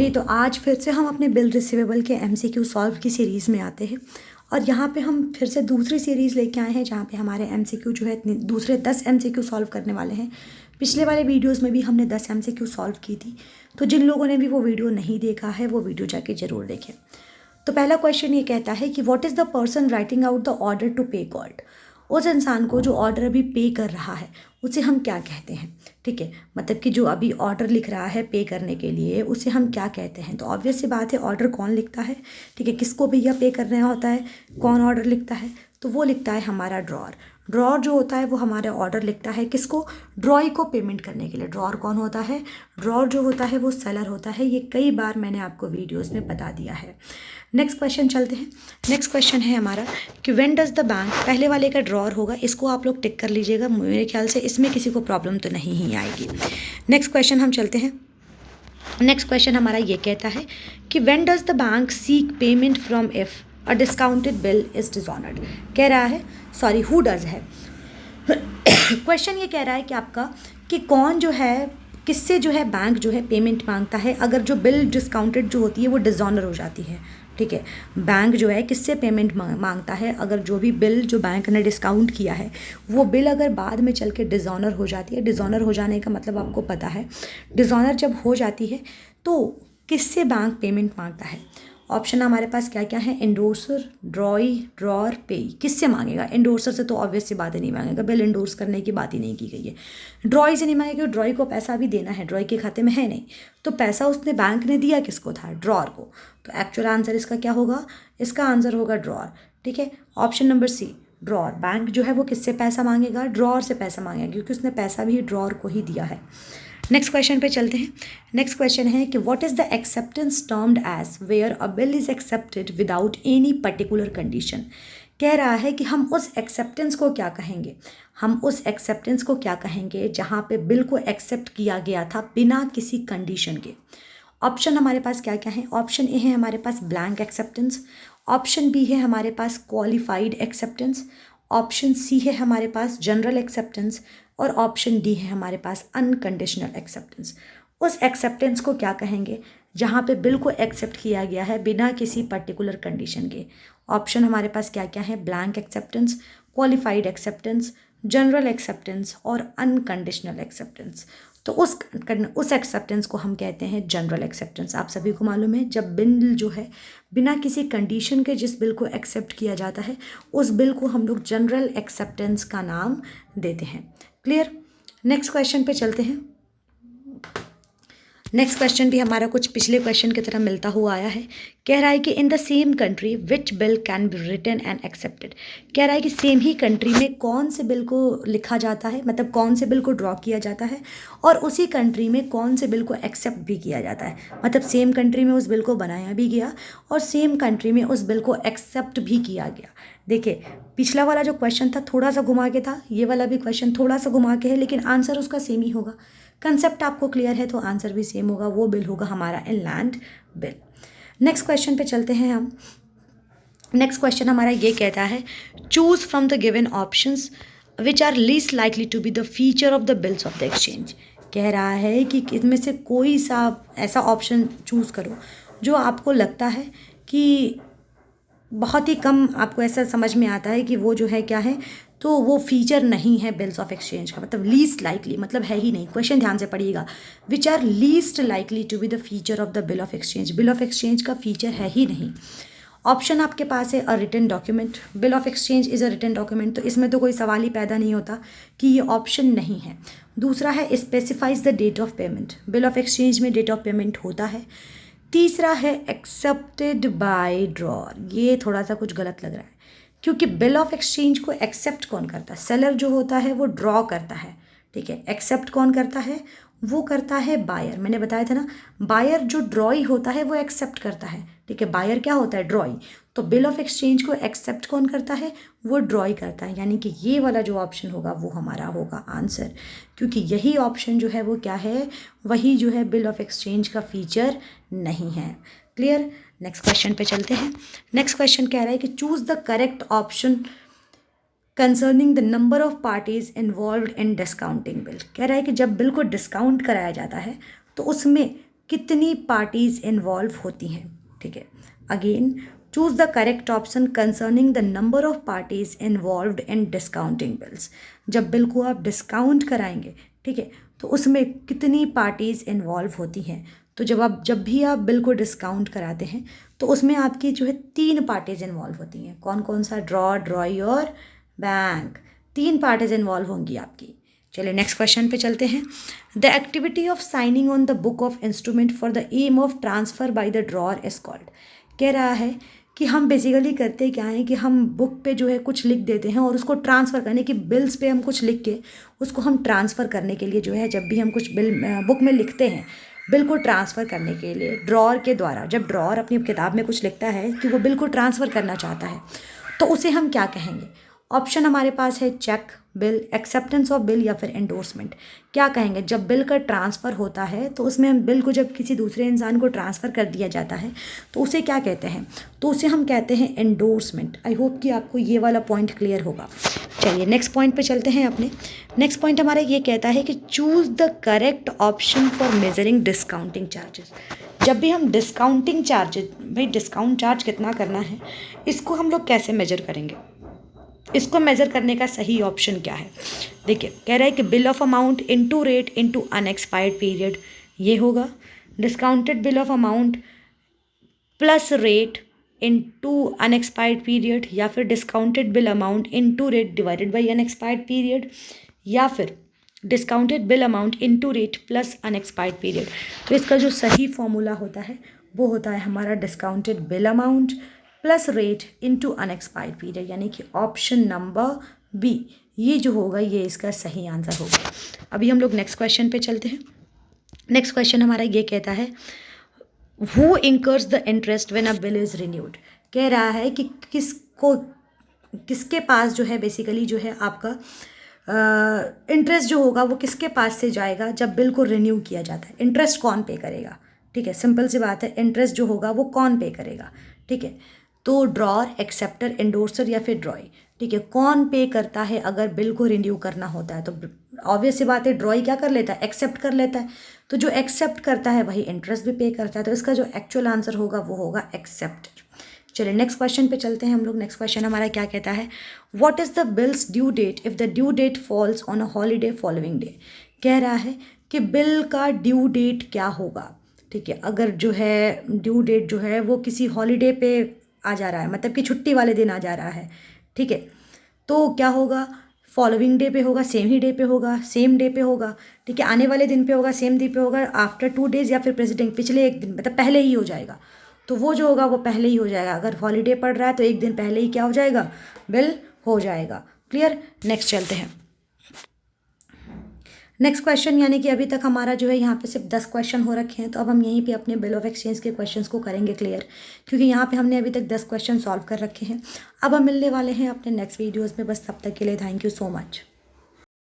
तो आज फिर से हम अपने बिल रिसीवेबल के एमसीक्यू सॉल्व की सीरीज़ में आते हैं और यहाँ पे हम फिर से दूसरी सीरीज़ लेके आए हैं जहाँ पे हमारे एमसीक्यू जो है दूसरे 10 एमसीक्यू सॉल्व करने वाले हैं। पिछले वाले वीडियोस में भी हमने 10 एमसीक्यू सॉल्व की थी, तो जिन लोगों ने भी वो वीडियो नहीं देखा है वो वीडियो जाके ज़रूर देखें। तो पहला क्वेश्चन ये कहता है कि what is the person writing out the order to pay gold. उस इंसान को जो ऑर्डर अभी पे कर रहा है उसे हम क्या कहते हैं। ठीक है, मतलब कि जो अभी ऑर्डर लिख रहा है पे करने के लिए उसे हम क्या कहते हैं। तो ऑब्वियस सी बात है, ऑर्डर कौन लिखता है। ठीक है, किसको भैया पे करना होता है, कौन ऑर्डर लिखता है, तो वो लिखता है हमारा ड्रॉर। ड्रॉर जो होता है वो हमारा ऑर्डर लिखता है किसको, ड्रॉई को पेमेंट करने के लिए। ड्रॉर कौन होता है, ड्रॉर जो होता है वो सेलर होता है। ये कई बार मैंने आपको वीडियोस में बता दिया है। नेक्स्ट क्वेश्चन चलते हैं। नेक्स्ट क्वेश्चन है हमारा कि व्हेन डज द बैंक, पहले वाले का ड्रॉर होगा, इसको आप लोग टिक कर लीजिएगा, मेरे ख्याल से इसमें किसी को प्रॉब्लम तो नहीं ही आएगी। नेक्स्ट क्वेश्चन हम चलते हैं। नेक्स्ट क्वेश्चन हमारा ये कहता है कि when does the bank seek payment from if a discounted bill is dishonoured. कह रहा है, सॉरी हु डज है क्वेश्चन ये कह रहा है कि आपका कि कौन जो है, किससे जो है बैंक जो है पेमेंट मांगता है अगर जो बिल डिस्काउंटेड जो होती है वो डिसऑनर हो जाती है। ठीक है, बैंक जो है किससे पेमेंट मांगता है अगर जो भी बिल जो बैंक ने डिस्काउंट किया है वो बिल अगर बाद में चल के डिसऑनर हो जाती है। डिसऑनर हो जाने का मतलब आपको पता है, डिसऑनर जब हो जाती है तो किससे बैंक पेमेंट मांगता है। ऑप्शन हमारे पास क्या क्या है, इंडोर्सर, ड्रॉई, ड्रॉर, पे। किससे मांगेगा, इंडोर्सर से तो ऑब्वियस सी बात नहीं मांगेगा, बिल इंडोर्स करने की बात ही नहीं की गई है। ड्रॉई से नहीं मांगेगा, ड्रॉई को पैसा भी देना है, ड्रॉई के खाते में है नहीं, तो पैसा उसने बैंक ने दिया किसको था, ड्रॉर को। तो एक्चुअल आंसर इसका क्या होगा, इसका आंसर होगा ड्रॉर। ठीक है, option number C drawer. Bank जो है वो किससे पैसा मांगेगा, ड्रॉर से पैसा मांगेगा, क्योंकि उसने पैसा भी ड्रॉर को ही दिया है। नेक्स्ट क्वेश्चन पे चलते हैं। नेक्स्ट क्वेश्चन है कि what is the acceptance termed as where a bill is accepted without any particular condition. कह रहा है कि हम उस एक्सेप्टेंस को क्या कहेंगे, हम उस एक्सेप्टेंस को क्या कहेंगे जहाँ पे बिल को एक्सेप्ट किया गया था बिना किसी कंडीशन के। ऑप्शन हमारे पास क्या क्या है, ऑप्शन ए है हमारे पास ब्लैंक एक्सेप्टेंस, ऑप्शन बी है हमारे पास क्वालिफाइड एक्सेप्टेंस, ऑप्शन सी है हमारे पास जनरल एक्सेप्टेंस और ऑप्शन डी है हमारे पास अनकंडीशनल एक्सेप्टेंस। उस एक्सेप्टेंस को क्या कहेंगे जहाँ पे बिल को एक्सेप्ट किया गया है बिना किसी पर्टिकुलर कंडीशन के। ऑप्शन हमारे पास क्या क्या है, blank acceptance, qualified acceptance, general acceptance और अनकंडीशनल एक्सेप्टेंस। तो उस एक्सेप्टेंस को हम कहते हैं जनरल एक्सेप्टेंस। आप सभी को मालूम है, जब बिल जो है बिना किसी कंडीशन के जिस बिल को एक्सेप्ट किया जाता है उस बिल को हम लोग जनरल एक्सेप्टेंस का नाम देते हैं। क्लियर। नेक्स्ट क्वेश्चन पे चलते हैं। नेक्स्ट क्वेश्चन भी हमारा कुछ पिछले क्वेश्चन की तरह मिलता हुआ आया है। कह रहा है कि in the same country which bill can be written and accepted. कह रहा है कि सेम ही कंट्री में कौन से बिल को लिखा जाता है, मतलब कौन से बिल को ड्रॉ किया जाता है और उसी कंट्री में कौन से बिल को एक्सेप्ट भी किया जाता है। मतलब सेम कंट्री में उस बिल को बनाया भी गया और सेम कंट्री में उस बिल को एक्सेप्ट भी किया गया। देखिए, पिछला वाला जो क्वेश्चन था थोड़ा सा घुमा के था, ये वाला भी क्वेश्चन थोड़ा सा घुमा के है, लेकिन आंसर उसका सेम ही होगा। कंसेप्ट आपको क्लियर है तो आंसर भी सेम होगा, वो बिल होगा हमारा इनलैंड बिल। नेक्स्ट क्वेश्चन पे चलते हैं हम। नेक्स्ट क्वेश्चन हमारा ये कहता है, choose from the given options which are least likely to be the feature of the bills of the exchange. कह रहा है कि इनमें से कोई सा ऐसा ऑप्शन चूज़ करो जो आपको लगता है कि बहुत ही कम आपको ऐसा समझ में आता है कि वो जो है क्या है, तो वो फीचर नहीं है बिल्स ऑफ एक्सचेंज का। मतलब लीस्ट लाइकली मतलब है ही नहीं। क्वेश्चन ध्यान से पढ़िएगा, which are least likely to be the feature of the bill of exchange. Bill of exchange का फीचर है ही नहीं। ऑप्शन आपके पास है a written document, bill of exchange is a written document, तो इसमें तो कोई सवाल ही पैदा नहीं होता कि ये ऑप्शन नहीं है। दूसरा है specifies the date of payment, bill of exchange में डेट ऑफ पेमेंट होता है। तीसरा है एक्सेप्टेड बाय ड्रॉर, ये थोड़ा सा कुछ गलत लग रहा है, क्योंकि बिल ऑफ एक्सचेंज को एक्सेप्ट कौन करता है, सेलर जो होता है वो ड्रॉ करता है। ठीक है, एक्सेप्ट कौन करता है, वो करता है बायर। मैंने बताया था ना, बायर जो ड्रॉई होता है वो एक्सेप्ट करता है। ठीक है, बायर क्या होता है, ड्रॉई। तो बिल ऑफ एक्सचेंज को एक्सेप्ट कौन करता है, वो ड्रॉई करता है। यानी कि ये वाला जो ऑप्शन होगा वो हमारा होगा आंसर, क्योंकि यही ऑप्शन जो है वो क्या है, वही जो है बिल ऑफ एक्सचेंज का फीचर नहीं है। क्लियर। नेक्स्ट क्वेश्चन पे चलते हैं। नेक्स्ट क्वेश्चन कह रहा है कि choose the correct option concerning the number of parties involve in discounting bill. कह रहा है कि जब बिल को डिस्काउंट कराया जाता है तो उसमें कितनी पार्टीज़ इन्वॉल्व होती हैं, ठीक है। Again, choose the correct option concerning the number of parties involved in discounting bills. जब बिल को आप डिस्काउंट कराएंगे, ठीक है, तो उसमें कितनी पार्टीज़ इन्वॉल्व होती हैं। तो जब भी आप बिल को डिस्काउंट कराते हैं तो उसमें आपकी जो है 3 पार्टीज़ इन्वॉल्व होती हैं। कौन कौन सा? ड्रॉई और बैंक। 3 पार्टीज़ इन्वॉल्व होंगी आपकी। चलिए नेक्स्ट क्वेश्चन पे चलते हैं। The activity of signing on the book of instrument for the aim of transfer by the drawer is called. कह रहा है कि हम बेसिकली करते क्या हैं कि हम बुक पे जो है कुछ लिख देते हैं और उसको ट्रांसफ़र करने की, बिल्स पे हम कुछ लिख के उसको हम ट्रांसफ़र करने के लिए जो है, जब भी हम कुछ बिल बुक में लिखते हैं, बिल को ट्रांसफ़र करने के लिए ड्रॉअर के द्वारा, जब ड्रॉअर अपनी किताब में कुछ लिखता है कि वो बिल को ट्रांसफ़र करना चाहता है, तो उसे हम क्या कहेंगे? ऑप्शन हमारे पास है cheque, bill, acceptance of bill या फिर एंडोर्समेंट। क्या कहेंगे? जब बिल का ट्रांसफ़र होता है तो उसमें हम बिल को जब किसी दूसरे इंसान को ट्रांसफ़र कर दिया जाता है तो उसे क्या कहते हैं? तो उसे हम कहते हैं एंडोर्समेंट। आई होप कि आपको ये वाला पॉइंट क्लियर होगा। चलिए नेक्स्ट पॉइंट पे चलते हैं अपने। नेक्स्ट पॉइंट हमारा ये कहता है कि choose the correct option for measuring discounting charges. जब भी हम डिस्काउंटिंग चार्जेस, भाई डिस्काउंट चार्ज कितना करना है, इसको हम लोग कैसे मेजर करेंगे? इसको मेज़र करने का सही ऑप्शन क्या है? देखिए, कह रहा है कि bill of amount into rate into unexpired period, ये होगा। Discounted bill of amount plus rate into unexpired period, या फिर discounted bill amount into rate divided by unexpired period, या फिर discounted bill amount into rate plus unexpired period. तो इसका जो सही फॉर्मूला होता है वो होता है हमारा discounted bill amount plus rate into unexpired period, यानी कि ऑप्शन नंबर बी, ये जो होगा ये इसका सही आंसर होगा। अभी हम लोग नेक्स्ट क्वेश्चन पे चलते हैं। नेक्स्ट क्वेश्चन हमारा ये कहता है who incurs the interest when a bill is renewed. कह रहा है कि किसके पास जो है बेसिकली जो है आपका इंटरेस्ट जो होगा वो किसके पास से जाएगा जब बिल को रिन्यू किया जाता है। इंटरेस्ट कौन पे करेगा? ठीक है, सिंपल सी बात है, इंटरेस्ट जो होगा वो कौन पे करेगा? ठीक है, तो ड्रॉअर, एक्सेप्टर, एंडोर्सर या फिर ड्रॉई। ठीक है, कौन पे करता है अगर बिल को रिन्यू करना होता है? तो ऑब्वियस सी बात है, ड्रॉई क्या कर लेता है? एक्सेप्ट कर लेता है। तो जो एक्सेप्ट करता है वही इंटरेस्ट भी पे करता है, तो इसका जो एक्चुअल आंसर होगा वो होगा एक्सेप्टर। चलिए नेक्स्ट क्वेश्चन पे चलते हैं हम लोग। नेक्स्ट क्वेश्चन हमारा क्या कहता है? What is the bills due date if the due date falls on a holiday following day. कह रहा है कि बिल का ड्यू डेट क्या होगा। ठीक है, अगर जो है ड्यू डेट जो है वो किसी हॉलीडे पे आ जा रहा है, मतलब कि छुट्टी वाले दिन आ जा रहा है, ठीक है, तो क्या होगा? फॉलोइंग डे पे होगा, सेम ही डे पे होगा, सेम डे पे होगा, ठीक है, आने वाले दिन पे होगा, सेम दिन पे होगा, आफ्टर 2 डेज़, या फिर प्रेसिडेंट पिछले एक दिन, मतलब पहले ही हो जाएगा। तो वो जो होगा वो पहले ही हो जाएगा। अगर हॉलीडे पड़ रहा है तो एक दिन पहले ही क्या हो जाएगा? बिल हो जाएगा। क्लियर? नेक्स्ट चलते हैं। नेक्स्ट क्वेश्चन, यानी कि अभी तक हमारा जो है यहाँ पे सिर्फ 10 क्वेश्चन हो रखे हैं, तो अब हम यहीं पे अपने बिल ऑफ एक्सचेंज के क्वेश्चंस को करेंगे क्लियर, क्योंकि यहाँ पे हमने अभी तक 10 क्वेश्चन सॉल्व कर रखे हैं। अब हम मिलने वाले हैं अपने नेक्स्ट वीडियोज़ में। बस तब तक के लिए थैंक यू सो मच।